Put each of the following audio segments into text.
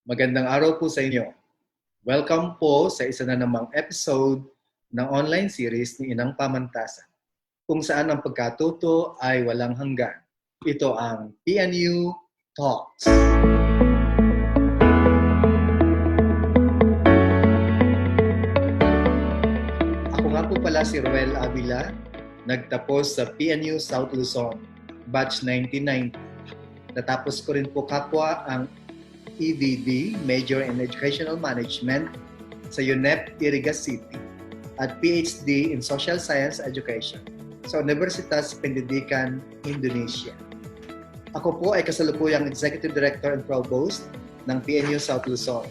Magandang araw po sa inyo. Welcome po sa isa na namang episode ng online series ni Inang Pamantasan, kung saan ang pagkatuto ay walang hanggan. Ito ang PNU Talks. Ako nga po pala si Ruel Avila, nagtapos sa PNU South Luzon, batch 1990. Natapos ko rin po kapwa ang EDD, Major in Educational Management sa UNEP Iriga City at PhD in Social Science Education sa Universitas Pendidikan, Indonesia. Ako po ay kasalukuyang Executive Director and Provost ng PNU South Luzon,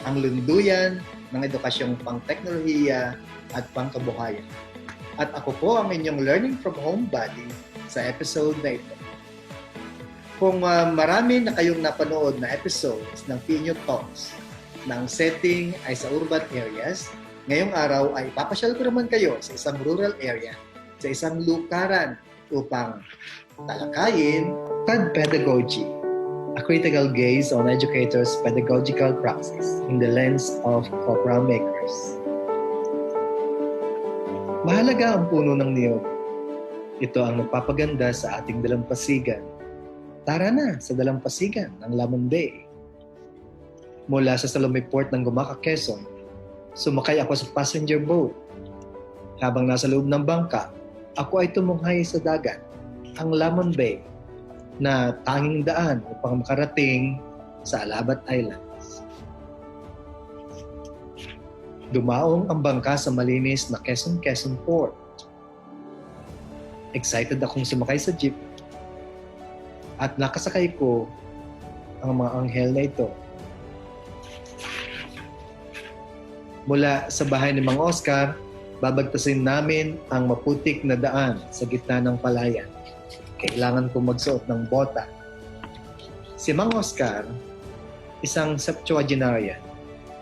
ang lunduyan ng edukasyong pang-teknolohiya at pang-kabuhayan. At ako po ang inyong Learning from Home buddy sa episode na ito. Kung marami na kayong napanood na episodes ng PNU Talks na ang setting ay sa urban areas, ngayong araw ay ipapasyal ko naman kayo sa isang rural area, sa isang lukaran upang talakayin PED Pedagogy, a critical gaze on educators' pedagogical praxis in the lens of copra makers. Mahalaga ang puno ng niyog. Ito ang nagpapaganda sa ating dalampasigan. Tara na sa dalampasigan ng Lamon Bay. Mula sa Salome Port ng Gumaca, Quezon, sumakay ako sa passenger boat. Habang nasa loob ng bangka, ako ay tumunghay sa dagat, ang Lamon Bay, na tanging daan upang makarating sa Alabat Islands. Dumaong ang bangka sa malinis na Quezon Port. Excited akong sumakay sa jeep at nakasakay ko ang mga anghel na ito. Mula sa bahay ni Mang Oscar, babagtasin namin ang maputik na daan sa gitna ng palayan. Kailangan ko magsuot ng bota. Si Mang Oscar, isang septuagenarian,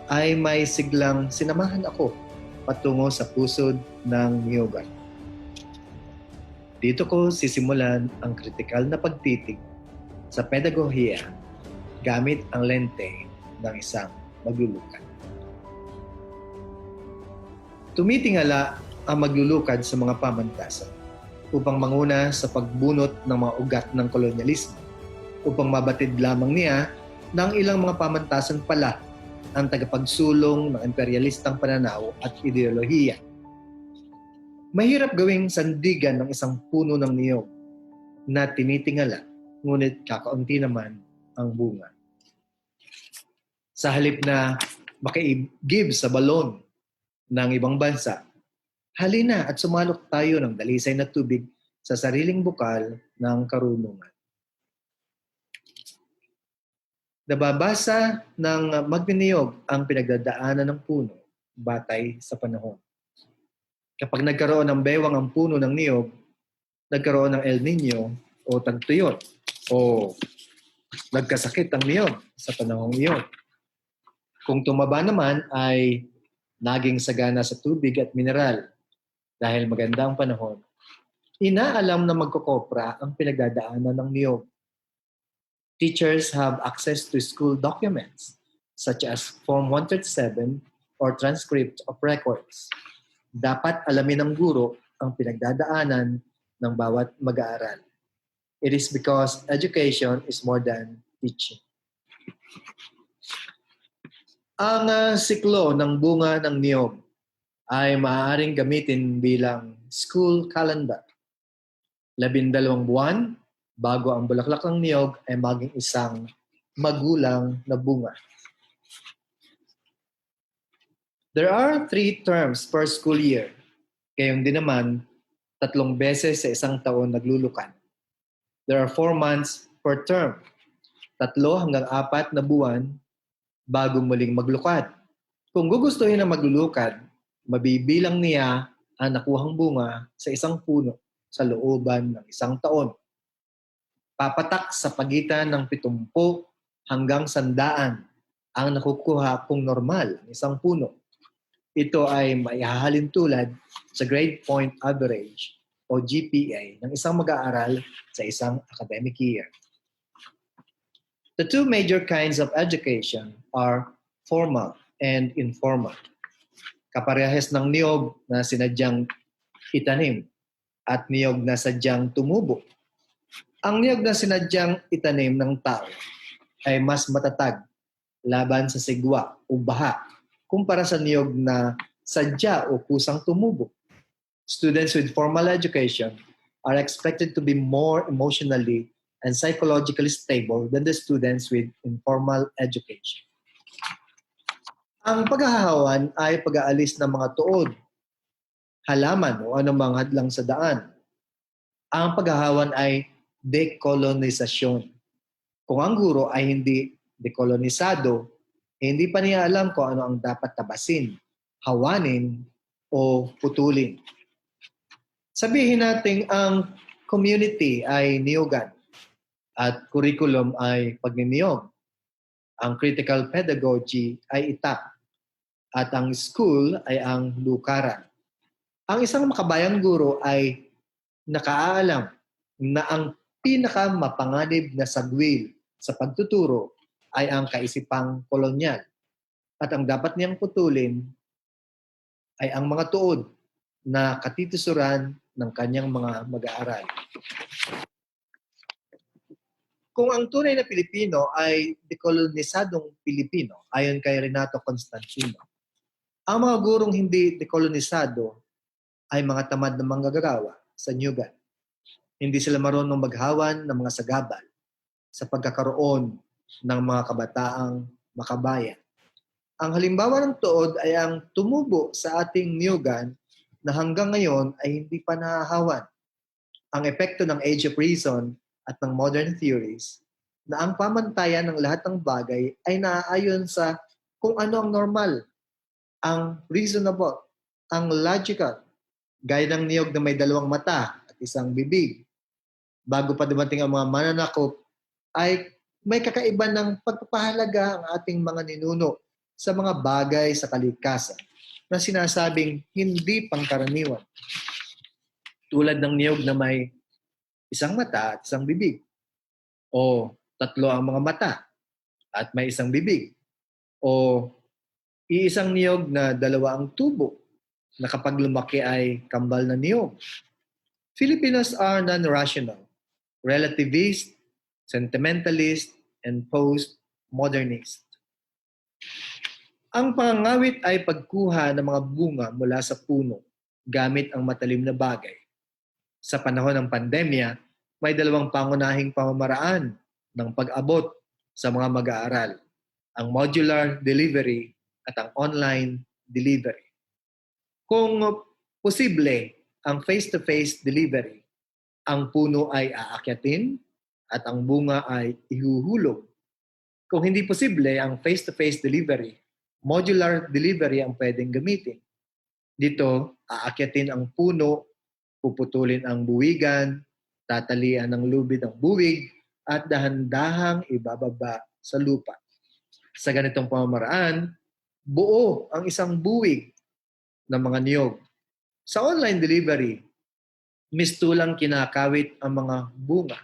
ay may siglang sinamahan ako patungo sa pusod ng niyogan. Dito ko sisimulan ang kritikal na pagtitig sa pedagohiya gamit ang lente ng isang maglulukad. Tumitingala ang maglulukad sa mga pamantasan upang manguna sa pagbunot ng mga ugat ng kolonyalismo, upang mabatid lamang niya ng ilang mga pamantasan pala ang tagapagsulong ng imperialistang pananaw at ideolohiya. Mahirap gawing sandigan ng isang puno ng niyog na tinitingala, ngunit kakaunti naman ang bunga. Sa halip na makiigib sa balon ng ibang bansa, halina at sumalok tayo ng dalisay na tubig sa sariling bukal ng karunungan. Nababasa ng magniniyog ang pinagdadaanan ng puno batay sa panahon. Kapag nagkaroon ng bewang ang puno ng niyog, nagkaroon ng El Nino o tagtuyot o nagkasakit ang niyog sa panahong iyon. Kung tumaba naman ay naging sagana sa tubig at mineral dahil maganda ang panahon. Inaalam na magkokopra ang pinagdadaanan ng niyog. Teachers have access to school documents such as Form 137 or transcript of records. Dapat alamin ng guro ang pinagdadaanan ng bawat mag-aaral. It is because education is more than teaching. Ang siklo ng bunga ng niyog ay maaaring gamitin bilang school calendar. 12 buwan bago ang bulaklak ng niyog ay maging isang magulang na bunga. There are 3 terms per school year. Gayon din naman, 3 beses sa isang taon naglulukan. There are 4 months per term. 3 hanggang 4 na buwan bago muling maglukad. Kung gugustuhin na maglulukad, mabibilang niya ang nakuhang bunga sa isang puno sa looban ng isang taon. Papatak sa pagitan ng 70 hanggang 100 ang nakukuha kung normal ng isang puno. Ito ay maihahalin tulad sa grade point average o GPA ng isang mag-aaral sa isang academic year. The two major kinds of education are formal and informal. Kaparehas ng niyog na sinadyang itanim at niyog na sadyang tumubo. Ang niyog na sinadyang itanim ng tao ay mas matatag laban sa sigwa o baha kumpara sa niyog na sadya o kusang tumubo. Students with formal education are expected to be more emotionally and psychologically stable than the students with informal education. Ang paghahawan ay pag-aalis ng mga tuod, halaman o anumang hadlang sa daan. Ang paghahawan ay dekolonisasyon. Kung ang guro ay hindi dekolonisado, hindi pa niya alam kung ano ang dapat tabasin, hawanin, o putulin. Sabihin natin ang community ay niyogan at curriculum ay pagniniyog. Ang critical pedagogy ay itak at ang school ay ang lukaran. Ang isang makabayang guro ay nakaalam na ang pinakamapanganib na sagwil sa pagtuturo ay ang kaisipang kolonyal at ang dapat niyang putulin ay ang mga tuod na katitusuran ng kanyang mga mag-aaral. Kung ang tunay na Pilipino ay dekolonisadong Pilipino, ayon kay Renato Constantino, ang mga gurong hindi dekolonisado ay mga tamad na manggagawa sa nyugan. Hindi sila marunong maghawan ng mga sagabal sa pagkakaroon ng mga kabataang makabayan. Ang halimbawa ng tuod ay ang tumubo sa ating nyugan na hanggang ngayon ay hindi pa nahahawan. Ang epekto ng Age of Reason at ng modern theories na ang pamantayan ng lahat ng bagay ay naaayon sa kung ano ang normal, ang reasonable, ang logical, gaya ng niyog na may dalawang mata at isang bibig. Bago pa dumating ang mga mananakop, ay may kakaiba ng pagpapahalaga ang ating mga ninuno sa mga bagay sa kalikasan na sinasabing hindi pangkaraniwan. Tulad ng niyog na may isang mata at isang bibig. O tatlo ang mga mata at may isang bibig. O iisang niyog na dalawa ang tubo na kapag lumaki ay kambal na niyog. Filipinos are non-rational, relativist, sentimentalist, and post-modernist. Ang pangangawit ay pagkuha ng mga bunga mula sa puno gamit ang matalim na bagay. Sa panahon ng pandemya, may dalawang pangunahing pamamaraan ng pag-abot sa mga mag-aaral, ang modular delivery at ang online delivery. Kung posible ang face-to-face delivery, ang puno ay aakyatin at ang bunga ay ihuhulog. Kung hindi posible ang face-to-face delivery, modular delivery ang pwedeng gamitin. Dito, aakyatin ang puno, puputulin ang buwigan, tatalian ng lubid ang buwig, at dahan-dahang ibababa sa lupa. Sa ganitong pamamaraan, buo ang isang buwig ng mga niyog. Sa online delivery, mistulang kinakawit ang mga bunga.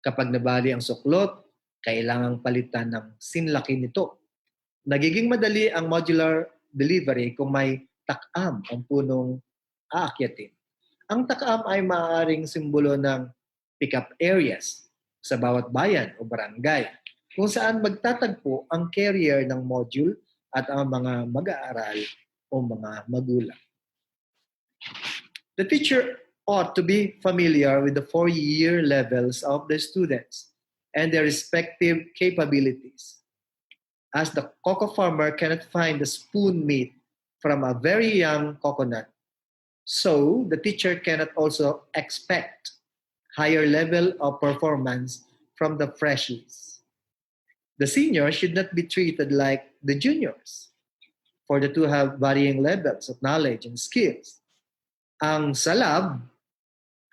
Kapag nabali ang suklot, kailangang palitan ng sinlaki nito. Nagiging madali ang modular delivery kung may takam ang punong aakyatin. Ang takam ay maaaring simbolo ng pick-up areas sa bawat bayan o barangay kung saan magtatagpo ang carrier ng module at ang mga mag-aaral o mga magulang. The teacher ought to be familiar with the 4-year levels of the students and their respective capabilities. As the cocoa farmer cannot find the spoon meat from a very young coconut, so the teacher cannot also expect higher level of performance from the freshies. The seniors should not be treated like the juniors, for the two have varying levels of knowledge and skills. Ang salab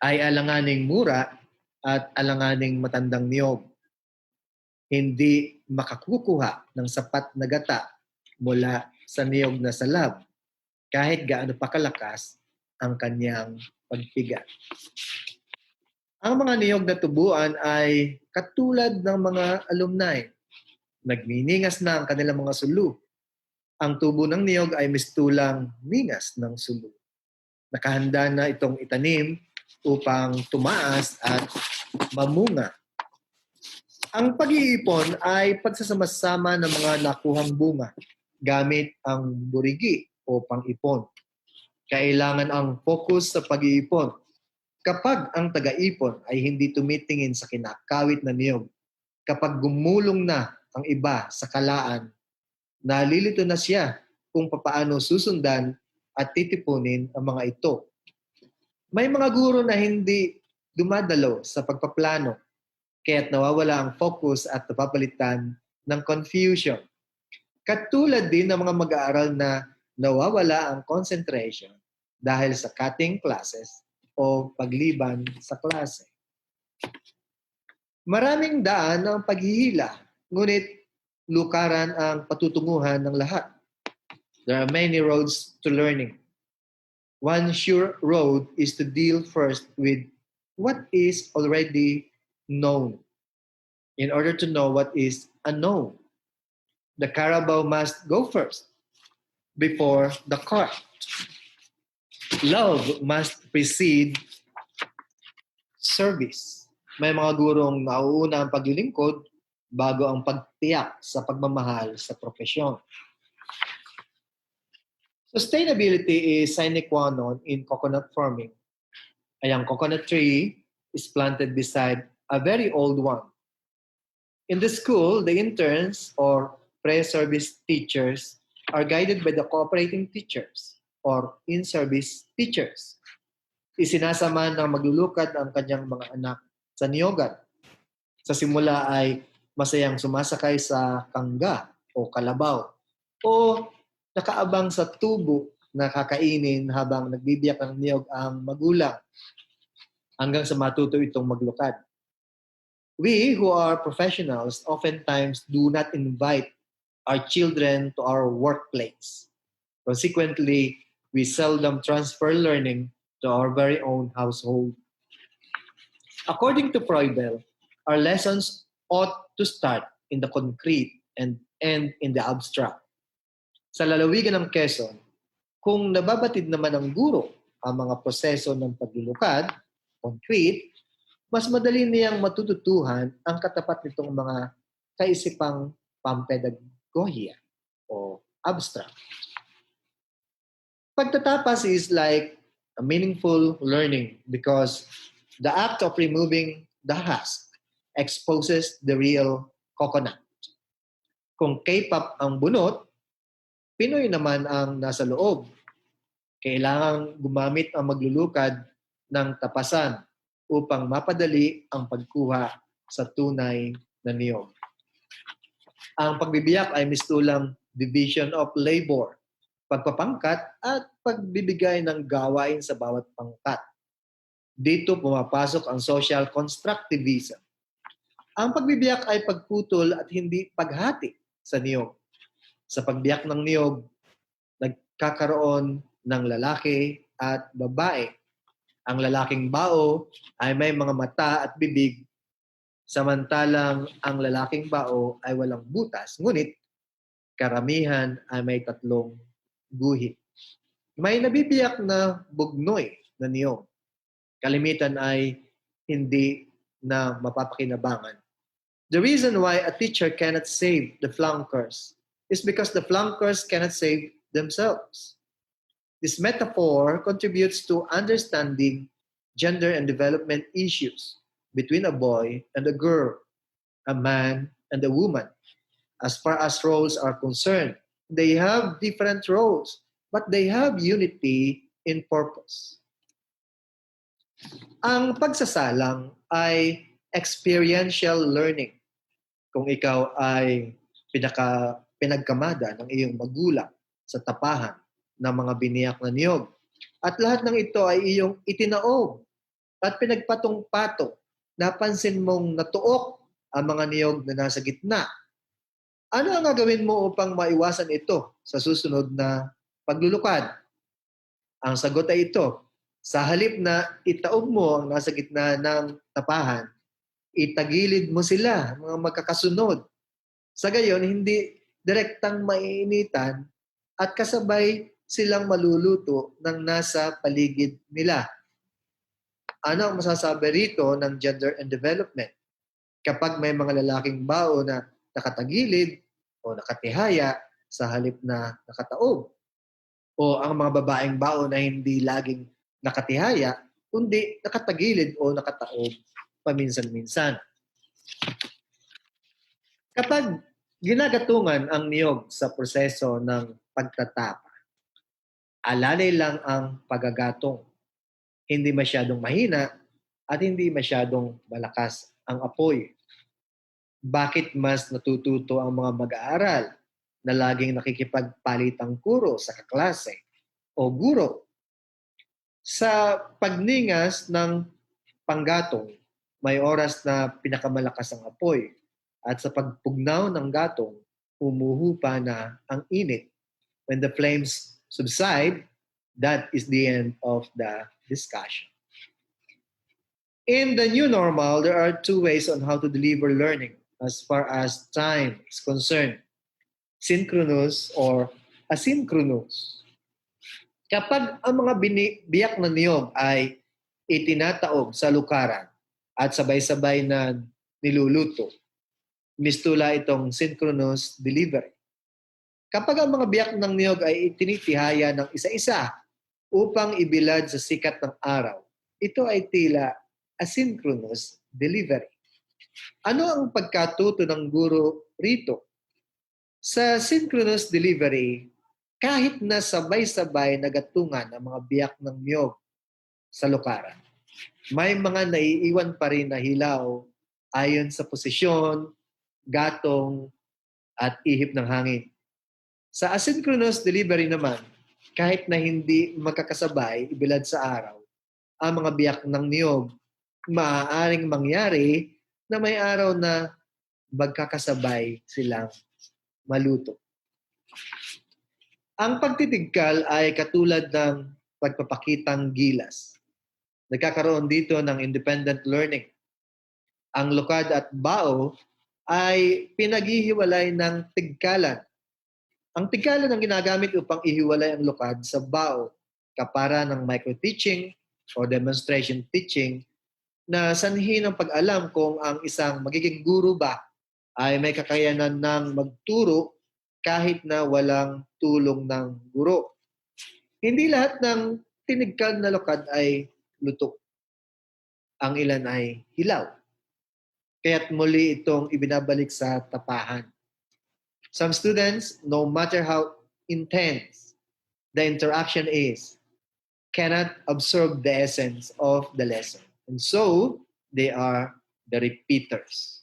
ay alanganing mura at alanganing matandang niyog. Hindi makakukuha ng sapat na gata mula sa niyog na salab kahit gaano pa kalakas ang kanyang pagpiga. Ang mga niyog na tubuan ay katulad ng mga alumni. Nagniningas na ang kanilang mga sulu. Ang tubo ng niyog ay mistulang ningas ng sulu. Nakahanda na itong itanim upang tumaas at mamunga. Ang pag-iipon ay pagsasama-sama ng mga nakuhang bunga gamit ang burigi o pang-ipon. Kailangan ang focus sa pag-iipon. Kapag ang taga-ipon ay hindi tumitingin sa kinakawit na niyog, kapag gumulong na ang iba sa kalaan, nalilito na siya kung papaano susundan at titipunin ang mga ito. May mga guro na hindi dumadalo sa pagpaplano, kaya't nawawala ang focus at napapalitan ng confusion. Katulad din ng mga mag-aaral na nawawala ang concentration dahil sa cutting classes o pagliban sa klase. Maraming daan ang paghihila, ngunit lukaran ang patutunguhan ng lahat. There are many roads to learning. One sure road is to deal first with what is already known in order to know what is unknown. The carabao must go first before the cart. Love must precede service. May mga gurong nauuna ang paglilingkod bago ang pagtiyak sa pagmamahal sa profesyon. Sustainability is sine qua non in coconut farming. A young coconut tree is planted beside a very old one. In the school, the interns or pre-service teachers are guided by the cooperating teachers or in-service teachers. Isinasama ng maglulukad ang kanyang mga anak sa niyogan. Sa simula ay masayang sumasakay sa kangga o kalabaw o nakaabang sa tubo na kakainin habang nagbibiyak ng niyog ang magulang hanggang sa matuto itong maglukad. We who are professionals oftentimes do not invite our children to our workplace. Consequently, we seldom transfer learning to our very own household. According to Freudel, our lessons ought to start in the concrete and end in the abstract. Sa lalawigan ng Quezon, kung nababatid naman ng guro ang mga proseso ng paglulukad, concrete, mas madali niyang matututuhan ang katapat nitong mga kaisipang pampedagohiya o abstract. Pagtatapas is like a meaningful learning because the act of removing the husk exposes the real coconut. Kung K-pop ang bunot, Pinoy naman ang nasa loob. Kailangang gumamit ang maglulukad ng tapasan upang mapadali ang pagkuha sa tunay na niyog. Ang pagbibiyak ay mistulang division of labor, pagpapangkat at pagbibigay ng gawain sa bawat pangkat. Dito pumapasok ang social constructivism. Ang pagbibiyak ay pagputol at hindi paghati sa niyog. Sa pagbiyak ng niyog, nagkakaroon ng lalaki at babae. Ang lalaking bao ay may mga mata at bibig, samantalang ang lalaking bao ay walang butas, ngunit karamihan ay may tatlong guhit. May nabibiyak na bugnoy na niyog. Kalimitan ay hindi na mapapakinabangan. The reason why a teacher cannot save the flunkers is because the flunkers cannot save themselves. This metaphor contributes to understanding gender and development issues between a boy and a girl, a man and a woman. As far as roles are concerned, they have different roles, but they have unity in purpose. Ang pagsasalang ay experiential learning. Kung ikaw ay pinagkamada ng iyong magulang sa tapahan ng mga biniyak na niyog. At lahat ng ito ay iyong itinaog at pinagpatong-patong. Napansin mong natuok ang mga niyog na nasa gitna. Ano ang gagawin mo upang maiwasan ito sa susunod na paglulukad? Ang sagot ay ito. Sa halip na itaob mo ang nasa gitna ng tapahan, itagilid mo sila, mga magkakasunod. Sa gayon, hindi direktang maiinitan at kasabay silang maluluto ng nasa paligid nila. Ano ang masasabi rito ng gender and development? Kapag may mga lalaking bao na nakatagilid o nakatihaya sa halip na nakataob, o ang mga babaeng bao na hindi laging nakatihaya, kundi nakatagilid o nakataob paminsan-minsan. Kapag ginagatungan ang niyog sa proseso ng pagtatapa, alalay lang ang pagagatong. Hindi masyadong mahina at hindi masyadong malakas ang apoy. Bakit mas natututo ang mga mag-aaral na laging nakikipagpalitang kuro sa kaklase o guro? Sa pagningas ng panggatong, may oras na pinakamalakas ang apoy at sa pagpugnaw ng gatong, umuhupa na ang init. When the flames subside, that is the end of the discussion. In the new normal, there are two ways on how to deliver learning as far as time is concerned. Synchronous or asynchronous. Kapag ang mga biyak na niyog ay itinataob sa lukaran at sabay-sabay na niluluto, mistula itong synchronous delivery. Kapag ang mga biyak ng niyog ay itinitihaya ng isa-isa upang ibilad sa sikat ng araw, ito ay tila asynchronous delivery. Ano ang pagkatuto ng guro rito? Sa synchronous delivery, kahit na sabay-sabay nagatungan ang mga biyak ng niyog sa lukaran, may mga naiiwan pa rin na hilaw ayon sa posisyon, gatong, at ihip ng hangin. Sa asynchronous delivery naman, kahit na hindi magkakasabay ibilad sa araw, ang mga biyak ng niyog, maaaring mangyari na may araw na magkakasabay silang maluto. Ang pagtitigkal ay katulad ng pagpapakitang gilas. Nagkakaroon dito ng independent learning. Ang lukad at bao ay pinaghihiwalay ng tigkalan. Ang tigkalan ang ginagamit upang ihiwalay ang lukad sa bao, kapara ng micro-teaching o demonstration teaching na sanhi ng pag-alam kung ang isang magiging guro ba ay may kakayanan ng magturo kahit na walang tulong ng guro. Hindi lahat ng tinigkal na lukad ay lutok. Ang ilan ay hilaw. Kaya't muli itong ibinabalik sa tapahan. Some students, no matter how intense the interaction is, cannot absorb the essence of the lesson. And so, they are the repeaters.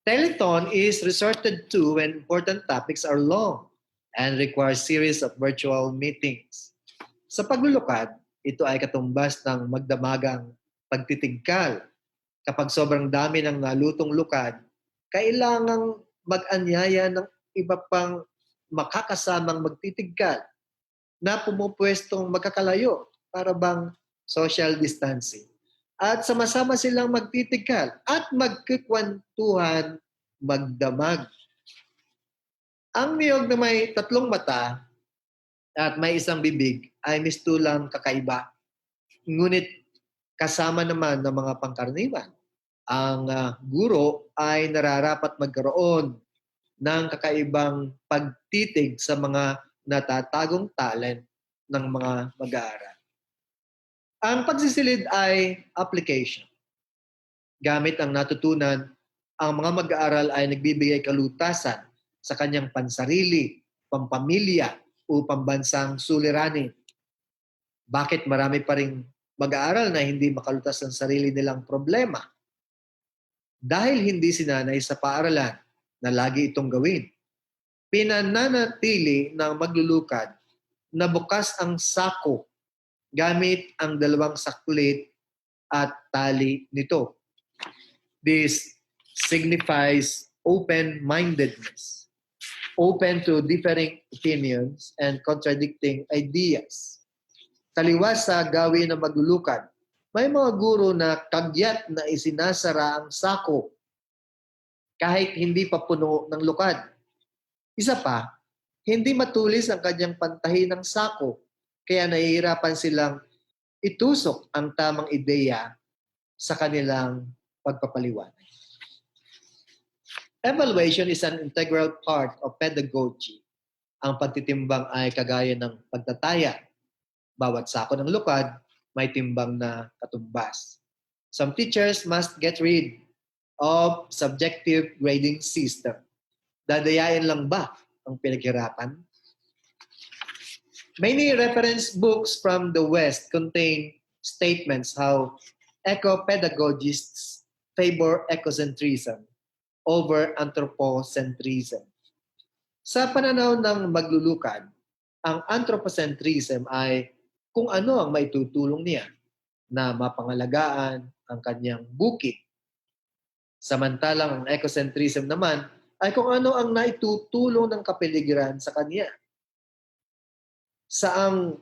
Telethon is resorted to when important topics are long and require series of virtual meetings. Sa paglulukad, ito ay katumbas ng magdamagang pagtitigkal. Kapag sobrang dami ng nalutong lukad, kailangang mag-anyaya ng iba pang makakasamang magtitigkal na pumupwestong magkakalayo para bang social distancing. At sama-sama silang magtitigkal at magkikwentuhan, magdamag. Ang niyog na may tatlong mata at may isang bibig ay mistulang kakaiba. Ngunit kasama naman ng mga pangkaraniwan. Ang guro ay nararapat magkaroon ng kakaibang pagtitig sa mga natatagong talent ng mga mag-aaral. Ang pagsisilid ay application. Gamit ang natutunan, ang mga mag-aaral ay nagbibigay kalutasan sa kanyang pansarili, pampamilya o pambansang suliranin. Bakit marami pa ring mag-aaral na hindi makalutas ng sarili nilang problema? Dahil hindi sinanay sa paaralan na lagi itong gawin. Pinananatili ng maglulukad na bukas ang sako gamit ang dalawang saklit at tali nito. This signifies open-mindedness, open to differing opinions and contradicting ideas. Taliwas sa gawin na maglulukad, may mga guro na kagyat na isinasara ang sako kahit hindi pa puno ng lukad. Isa pa, hindi matulis ang kanyang pantahi ng sako, kaya nahihirapan silang itusok ang tamang ideya sa kanilang pagpapaliwanag. Evaluation is an integral part of pedagogy. Ang pagtitimbang ay kagaya ng pagtataya. Bawat sako ng lukad, may timbang na katumbas. Some teachers must get rid of subjective grading system. Dadayain lang ba ang pinaghirapan? Many reference books from the West contain statements how eco-pedagogists favor ecocentrism over anthropocentrism. Sa pananaw ng maglulukad, ang anthropocentrism ay kung ano ang maitutulong niya na mapangalagaan ang kanyang bukid. Samantalang ang ecocentrism naman ay kung ano ang naitutulong ng kapaligiran sa kanya. Saang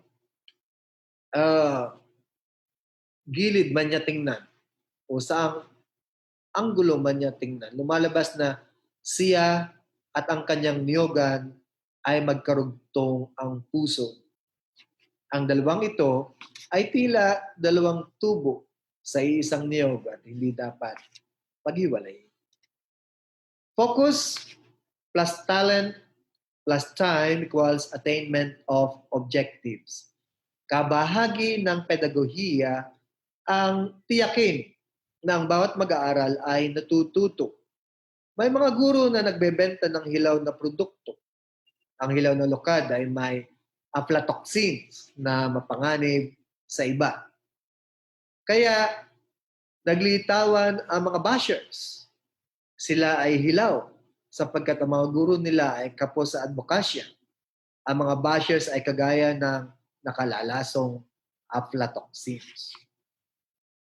gilid man niya tingnan o saang anggulo man niya tingnan, lumalabas na siya at ang kanyang niyogan ay magkarugtong ang puso. Ang dalawang ito ay tila dalawang tubo sa isang niyog at hindi dapat paghiwalay. Focus plus talent plus time equals attainment of objectives. Kabahagi ng pedagohiya ang tiyakin na ang bawat mag-aaral ay natututo. May mga guro na nagbebenta ng hilaw na produkto. Ang hilaw na lukad ay may aflatoxins na mapanganib sa iba. Kaya naglitawan ang mga bashers. Sila ay hilaw sapagkat ang mga guro nila ay kapos sa advokasya. Ang mga bashers ay kagaya ng nakalalasong aflatoxins.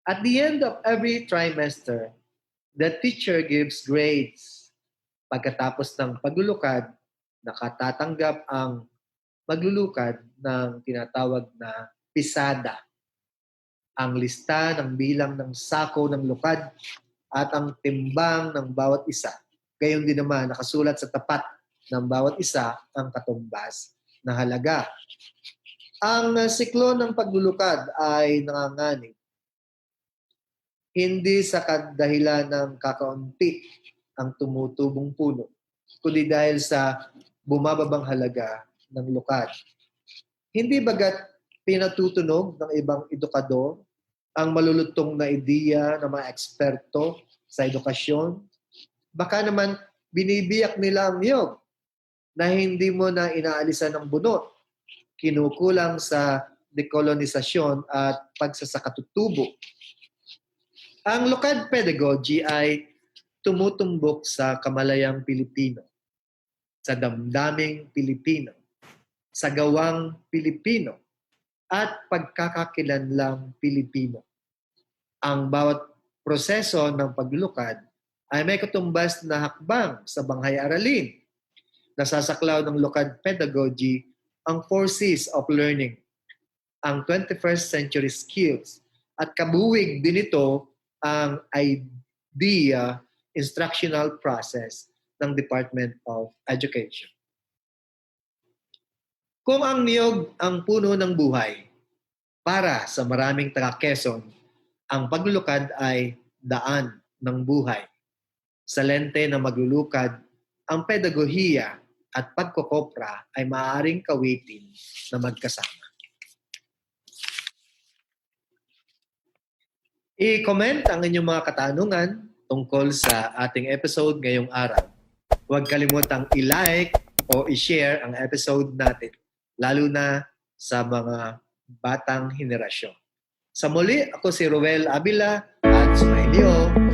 At the end of every trimester, the teacher gives grades. Pagkatapos ng paglulukad, nakatatanggap ang maglulukad ng tinatawag na pisada. Ang lista ng bilang ng sako ng lukad at ang timbang ng bawat isa. Gayon din naman nakasulat sa tapat ng bawat isa ang katumbas na halaga. Ang siklo ng paglulukad ay nanganganib. Hindi sa kadahilan ng kakaunti ang tumutubong puno, kundi dahil sa bumababang halaga ng lukad. Hindi bagat pinatutunog ng ibang edukador ang malulutong na ideya ng mga eksperto sa edukasyon? Baka naman binibiyak nila ang niyog na hindi mo na inaalisan ng bunot, kinukulang sa dekolonisasyon at pagsasakatutubo. Ang lukad pedagogy ay tumutumbok sa kamalayang Pilipino, sa damdaming Pilipino, sa gawang Pilipino, at pagkakakilanlang Pilipino. Ang bawat proseso ng paglulukad ay may katumbas na hakbang sa banghay aralin. Nasasaklaw ng lukad pedagogy ang 4 C's of learning, ang 21st century skills, at kabuwig din ito ang IDEA instructional process ng Department of Education. Kung ang niyog ang puno ng buhay, para sa maraming taga-Quezon, ang paglulukad ay daan ng buhay. Sa lente na maglulukad, ang pedagohiya at pagkokopra ay maaaring kawitin na magkasama. I-comment ang inyong mga katanungan tungkol sa ating episode ngayong araw. Huwag kalimutang i-like o i-share ang episode natin, lalo na sa mga batang henerasyon. Sa muli, ako si Ruel Abila at Smiley.